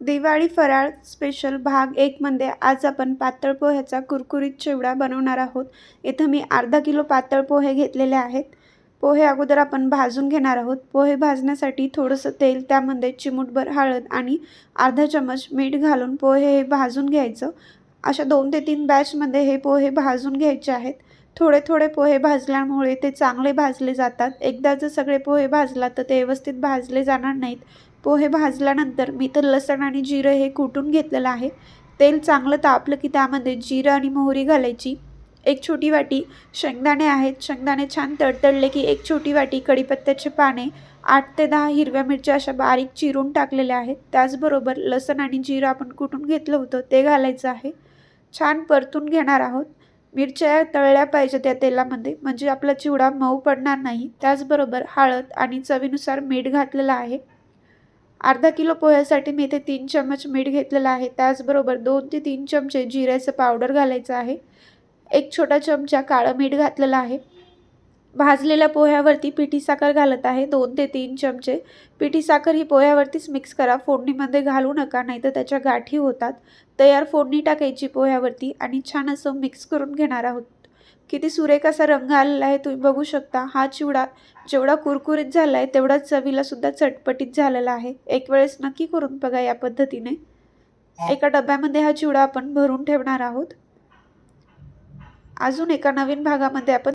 दिवाळी फराळ स्पेशल भाग 1 मध्ये आज आपण पातळ पोह्याचा कुरकुरीत चिवडा बनवणार आहोत। इथं मी अर्धा किलो पातळ पोहे घेतलेले आहेत। पोहे अगोदर आपण भाजून घेणार आहोत। पोहे भाजण्यासाठी थोडंसं तेल, त्यामध्ये चिमूटभर हळद आणि अर्धा चमच मीठ घालून पोहे हे भाजून घ्यायचं। अशा 2 ते 3 बॅचमध्ये हे पोहे भाजून घ्यायचे आहेत। थोडे थोडे पोहे भाजल्यामुळे ते चांगले भाजले जातात। एकदा जर सगळे पोहे भाजला तर ते व्यवस्थित भाजले जाणार नाहीत। पोहे भाजल्यानंतर मी तर लसूण आणि जिरं हे कुटून घेतलेलं आहे। तेल चांगलं तापलं की त्यामध्ये जिरं आणि मोहरी घालायची। एक छोटी वाटी शेंगदाणे आहेत, शेंगदाणे छान तडतडले की एक छोटी वाटी कढीपत्त्याची पाने, 8 ते 10 हिरव्या मिरच्या अशा बारीक चिरून टाकलेल्या आहेत। त्याचबरोबर लसूण आणि जिरं आपण कुटून घेतलं होतं ते घालायचं आहे। छान परतून घेणार आहोत। मिरच्या तळल्या पाहिजेत त्या तेलामध्ये, म्हणजे आपला चिवडा मऊ पडणार नाही। त्याचबरोबर हळद आणि चवीनुसार मीठ घातलेलं आहे। अर्धा किलो पोह्यासाठी मी इथे 3 चम्मच मीठ घेतलेलं आहे। त्याचबरोबर 2 ते 3 चमचे जिऱ्याचं पावडर घालायचं आहे। एक छोटा चमचा काळं मीठ घातलेलं आहे। भाजलेल्या पोह्यावरती पिठी साखर घालत आहे 2 ते 3 चमचे। पिठी साखर ही पोह्यावरतीच मिक्स करा, फोडणीमध्ये घालू नका, नाहीतर त्याच्या गाठी होतात। तयार फोडणी टाकायची पोह्यावरती आणि छान असं मिक्स करून घेणार आहोत। किती सुरेख असा रंग आलेला आहे तुम्ही बघू शकता। हा चिवडा जेवढा कुरकुरीत झालाय तेवढाच चवीला सुद्धा चटपटीत झालेला आहे। एक वेळेस नक्की करून बघा या पद्धतीने। एका डब्यामध्ये हा चिवडा आपण भरून ठेवणार आहोत। अजून एका नवीन भागामध्ये आपण